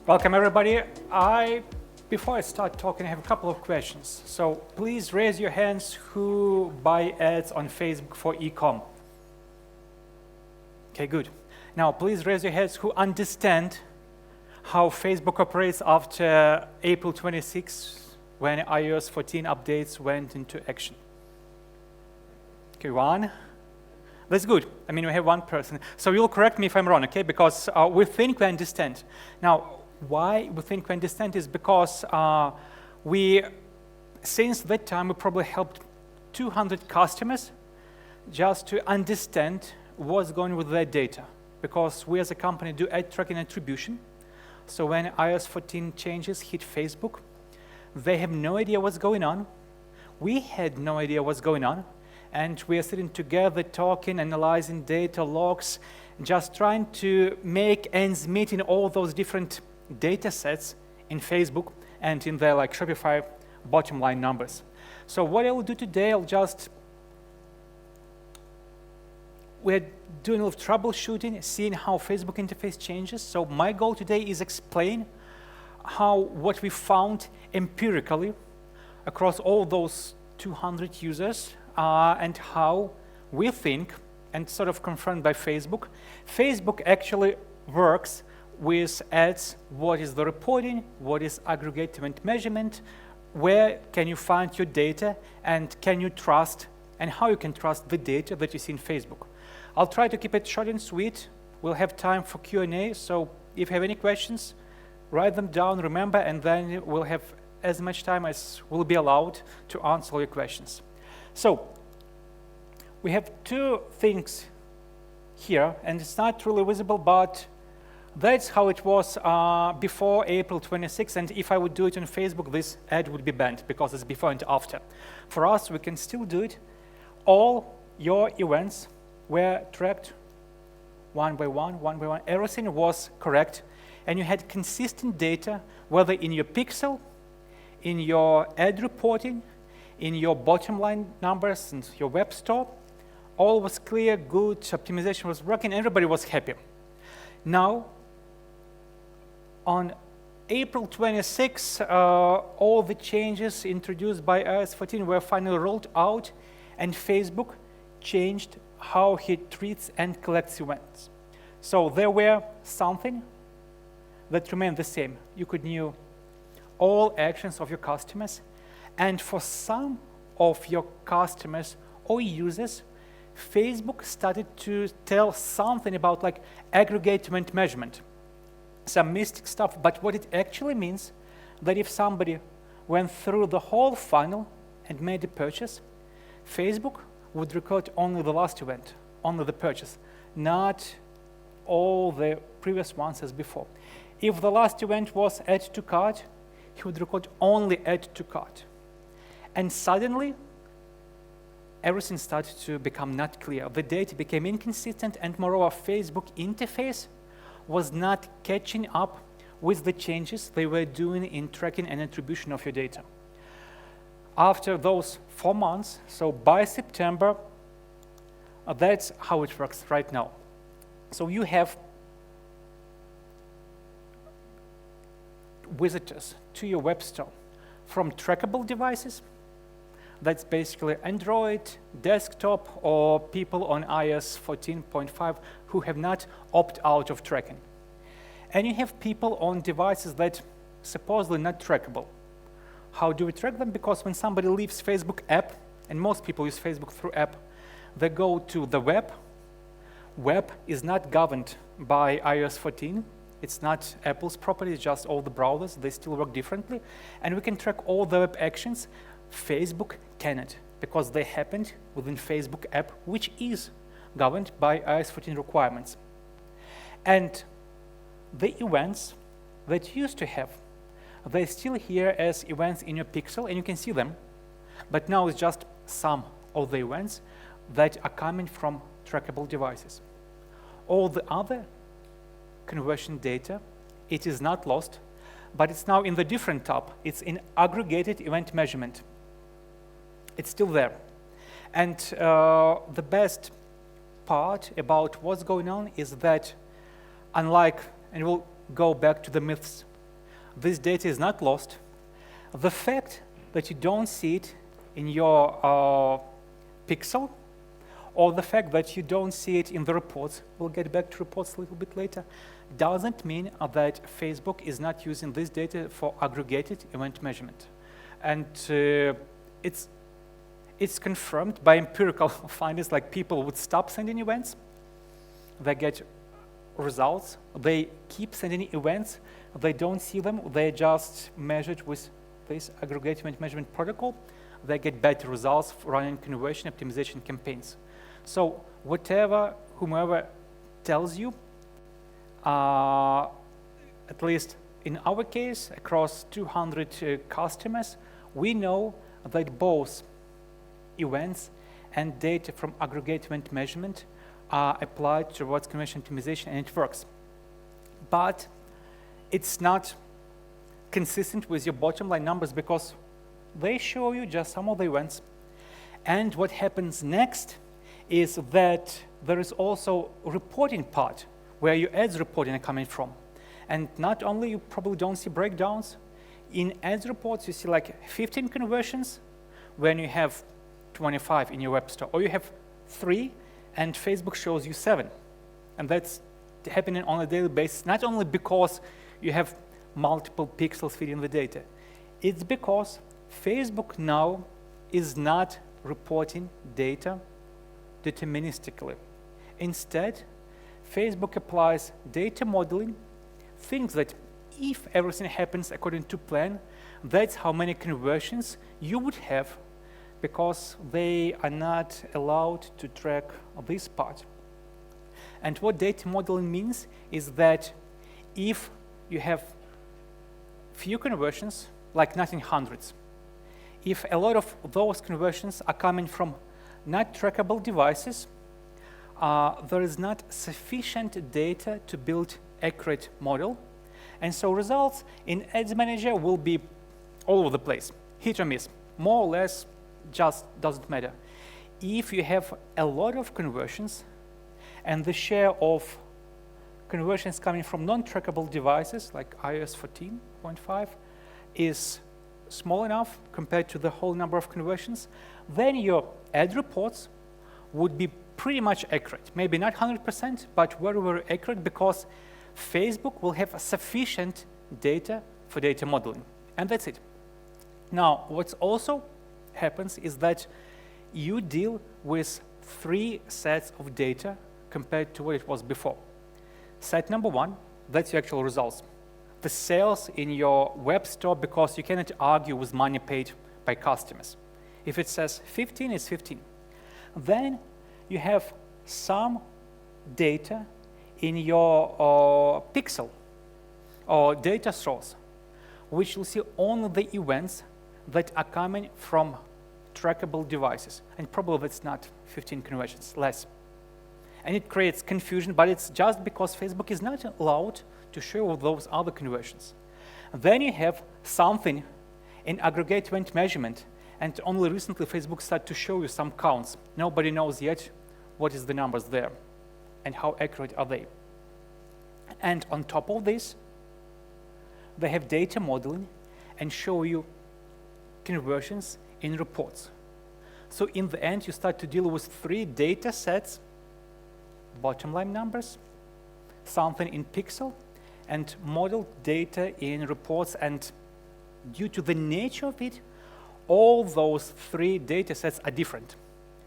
Welcome everybody. Before I start talking, I have a couple of questions. So please raise your hands who buy ads on Facebook for e-com. Okay, good. Now please raise your hands who understand how Facebook operates after April 26, when iOS 14 updates went into action. Okay, one. That's good. I mean, we have one person. So you'll correct me if I'm wrong, okay? Because we think we understand. Now, why we think we understand is because since that time, we probably helped 200 customers just to understand what's going on with their data. Because we as a company do ad tracking attribution. So when iOS 14 changes hit Facebook, they have no idea what's going on. We had no idea what's going on. And we are sitting together, talking, analyzing data logs, just trying to make ends meet in all those different data sets in Facebook and in their like Shopify bottom line numbers. So what I will do today, we're doing a little troubleshooting, seeing how Facebook interface changes. So my goal today is explain what we found empirically across all those 200 users and how we think, and sort of confirmed by Facebook, Facebook actually works with ads. What is the reporting? What is aggregate event measurement? Where can you find your data? And can you trust, and how you can trust the data that you see in Facebook? I'll try to keep it short and sweet. We'll have time for Q&A, so if you have any questions, write them down, remember, and then we'll have as much time as will be allowed to answer all your questions. So we have two things here, and it's not really visible, but that's how it was before April 26, and if I would do it on Facebook, this ad would be banned because it's before and after. For us, we can still do it. All your events were tracked one by one. Everything was correct, and you had consistent data, whether in your pixel, in your ad reporting, in your bottom line numbers and your web store. All was clear, good, optimization was working, everybody was happy. Now, on April 26, all the changes introduced by iOS 14 were finally rolled out, and Facebook changed how he treats and collects events. So there were something that remained the same. You could know all actions of your customers, and for some of your customers or users, Facebook started to tell something about like aggregate event measurement, some mystic stuff, but what it actually means that if somebody went through the whole funnel and made a purchase, Facebook would record only the last event, only the purchase, not all the previous ones as before. If the last event was add to cart, he would record only add to cart. And suddenly, everything started to become not clear. The data became inconsistent, and moreover, Facebook interface was not catching up with the changes they were doing in tracking and attribution of your data. After those 4 months, so by September, that's how it works right now. So you have visitors to your web store from trackable devices. That's basically Android, desktop, or people on iOS 14.5 who have not opted out of tracking. And you have people on devices that supposedly not trackable. How do we track them? Because when somebody leaves Facebook app, and most people use Facebook through app, they go to the web. Web is not governed by iOS 14. It's not Apple's property, it's just all the browsers. They still work differently. And we can track all the web actions. Facebook cannot, because they happened within Facebook app, which is governed by iOS 14 requirements. And the events that you used to have, they're still here as events in your pixel, and you can see them. But now it's just some of the events that are coming from trackable devices. All the other conversion data, it is not lost, but it's now in the different tab. It's in aggregated event measurement. It's still there. And the best part about what's going on is that unlike, and we'll go back to the myths this data is not lost. The fact that you don't see it in your pixel, or the fact that you don't see it in the reports, we'll get back to reports a little bit later, doesn't mean that Facebook is not using this data for aggregated event measurement. And it's confirmed by empirical findings, like people would stop sending events, they get results, they keep sending events, they don't see them, they just measured with this aggregate event measurement protocol, they get better results for running conversion optimization campaigns. So whomever tells you, at least in our case, across 200 customers, we know that both events and data from aggregate event measurement are applied towards conversion optimization, and it works. But it's not consistent with your bottom line numbers because they show you just some of the events. And what happens next is that there is also a reporting part where your ads reporting are coming from. And not only you probably don't see breakdowns, in ads reports you see like 15 conversions when you have 25 in your web store, or you have 3 and Facebook shows you 7. And that's happening on a daily basis, not only because you have multiple pixels feeding the data, it's because Facebook now is not reporting data deterministically. Instead, Facebook applies data modeling, thinks that if everything happens according to plan, that's how many conversions you would have, because they are not allowed to track this part. And what data modeling means is that if you have few conversions, like not in hundreds, if a lot of those conversions are coming from not trackable devices, there is not sufficient data to build accurate model. And so results in Ads Manager will be all over the place, hit or miss, more or less, just doesn't matter. If you have a lot of conversions and the share of conversions coming from non-trackable devices like iOS 14.5 is small enough compared to the whole number of conversions, then your ad reports would be pretty much accurate. Maybe not 100%, but very, very accurate, because Facebook will have sufficient data for data modeling. And that's it. Now, what also happens is that you deal with 3 sets of data compared to what it was before. Set number 1, that's your actual results. The sales in your web store, because you cannot argue with money paid by customers. If it says 15, it's 15. Then you have some data in your pixel or data source, which will see only the events that are coming from trackable devices. And probably that's not 15 conversions, less. And it creates confusion, but it's just because Facebook is not allowed to show those other conversions. Then you have something in aggregate event measurement, and only recently Facebook started to show you some counts. Nobody knows yet what is the numbers there and how accurate are they. And on top of this, they have data modeling and show you conversions in reports. So in the end, you start to deal with 3 data sets, bottom line numbers, something in pixel, and model data in reports. And due to the nature of it, all those 3 data sets are different.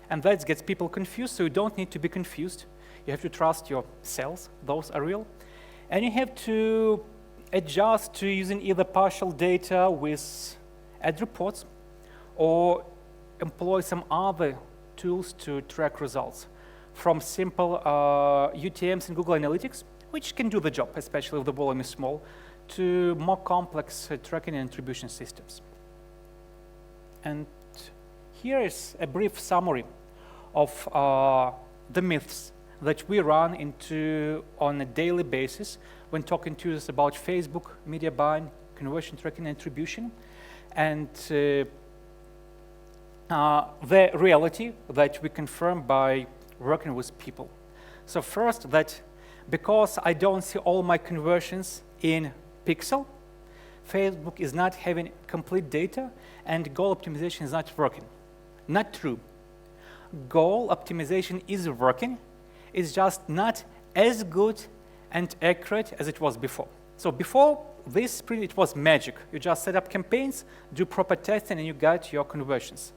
And that gets people confused, so you don't need to be confused. You have to trust your cells, those are real. And you have to adjust to using either partial data with ad reports or employ some other tools to track results, from simple UTMs in Google Analytics, which can do the job, especially if the volume is small, to more complex tracking and attribution systems. And here is a brief summary of the myths that we run into on a daily basis when talking to users about Facebook, media buying, conversion tracking, and attribution, and the reality that we confirm by working with people. So first, that because I don't see all my conversions in pixel, Facebook is not having complete data and goal optimization is not working. Not true. Goal optimization is working. It's just not as good and accurate as it was before. So before this sprint, it was magic. You just set up campaigns, do proper testing, and you got your conversions.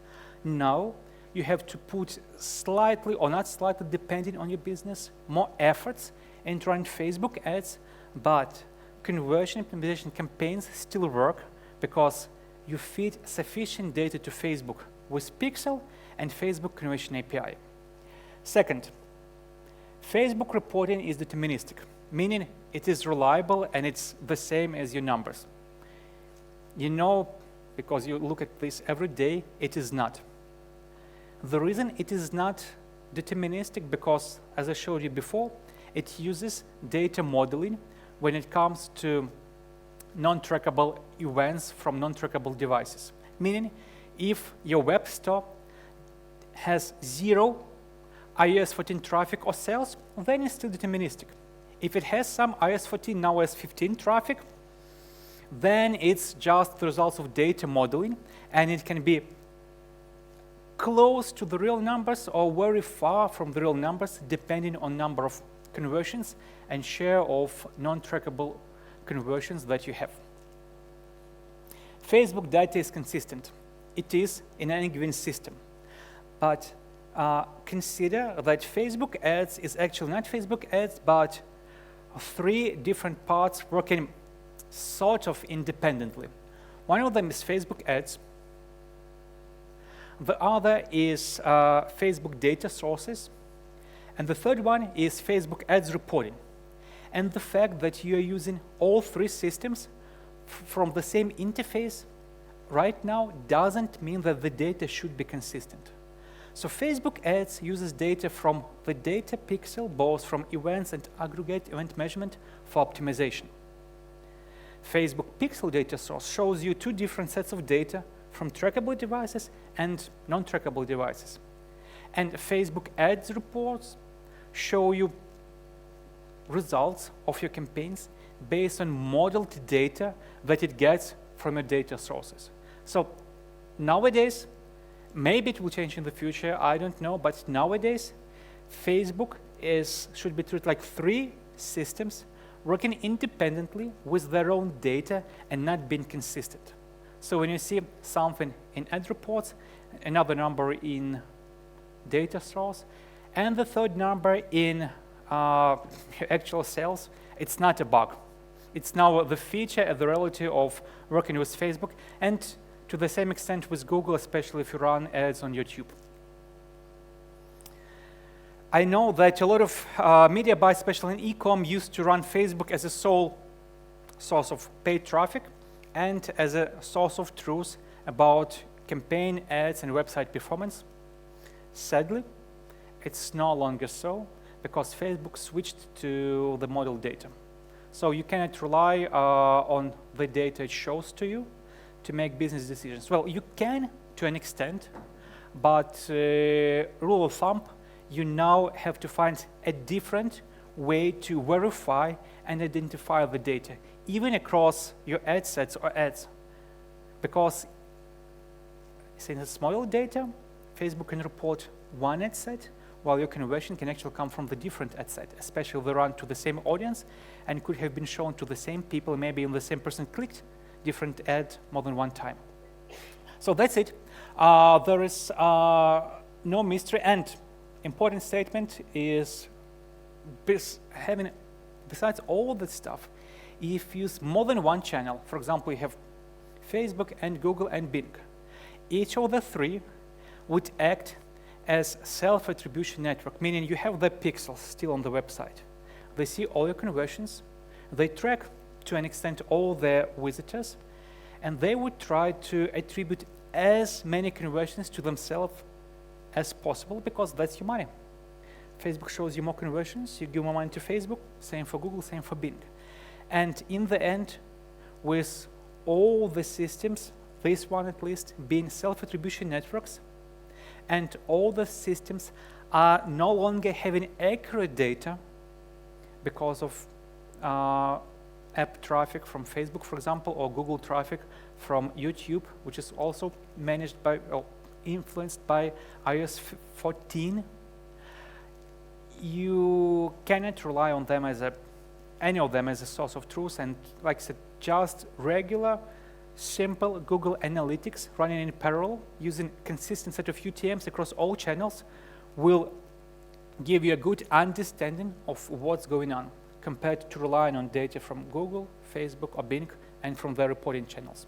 Now, you have to put slightly, or not slightly, depending on your business, more efforts into running Facebook ads, but conversion optimization campaigns still work because you feed sufficient data to Facebook with Pixel and Facebook Conversion API. Second, Facebook reporting is deterministic, meaning it is reliable and it's the same as your numbers. You know, because you look at this every day, it is not. The reason it is not deterministic because, as I showed you before, it uses data modeling when it comes to non-trackable events from non-trackable devices. Meaning, if your web store has 0 iOS 14 traffic or sales, then it's still deterministic. If it has some iOS 14, now iOS 15 traffic, then it's just the results of data modeling, and it can be close to the real numbers or very far from the real numbers, depending on number of conversions and share of non-trackable conversions that you have. Facebook data is consistent. It is in any given system. But consider that Facebook ads is actually not Facebook ads, but 3 different parts working sort of independently. One of them is Facebook ads. The other is Facebook data sources. And the third one is Facebook ads reporting. And the fact that you are using all 3 systems from the same interface right now doesn't mean that the data should be consistent. So Facebook ads uses data from the data pixel, both from events and aggregate event measurement for optimization. Facebook pixel data source shows you 2 different sets of data from trackable devices and non-trackable devices. And Facebook ads reports show you results of your campaigns based on modeled data that it gets from your data sources. So nowadays, maybe it will change in the future, I don't know, but nowadays, Facebook should be treated like 3 systems working independently with their own data and not being consistent. So when you see something in ad reports, another number in data source, and the third number in actual sales, it's not a bug. It's now the feature and the reality of working with Facebook, and to the same extent with Google, especially if you run ads on YouTube. I know that a lot of media buyers, especially in e-com, used to run Facebook as a sole source of paid traffic and as a source of truth about campaign ads and website performance. Sadly, it's no longer so because Facebook switched to the model data. So you cannot rely on the data it shows to you to make business decisions. Well, you can to an extent, but rule of thumb, you now have to find a different way to verify and identify the data, even across your ad sets or ads. Because since it's model data, Facebook can report one ad set, while your conversion can actually come from the different ad set, especially if they run to the same audience and could have been shown to the same people, maybe the same person clicked different ad more than one time. So that's it. There is no mystery, and important statement is besides all that stuff, if you use more than one channel, for example, you have Facebook and Google and Bing, each of the 3 would act as self-attribution network, meaning you have the pixels still on the website. They see all your conversions, they track to an extent all their visitors, and they would try to attribute as many conversions to themselves as possible because that's your money. Facebook shows you more conversions, you give more money to Facebook, same for Google, same for Bing. And in the end, with all the systems, this one at least, being self-attribution networks, and all the systems are no longer having accurate data because of app traffic from Facebook, for example, or Google traffic from YouTube, which is also managed by, or influenced by iOS 14, you cannot rely on them as any of them as a source of truth. And like I said, just regular, simple Google Analytics running in parallel using consistent set of UTMs across all channels will give you a good understanding of what's going on, compared to relying on data from Google, Facebook, or Bing, and from their reporting channels.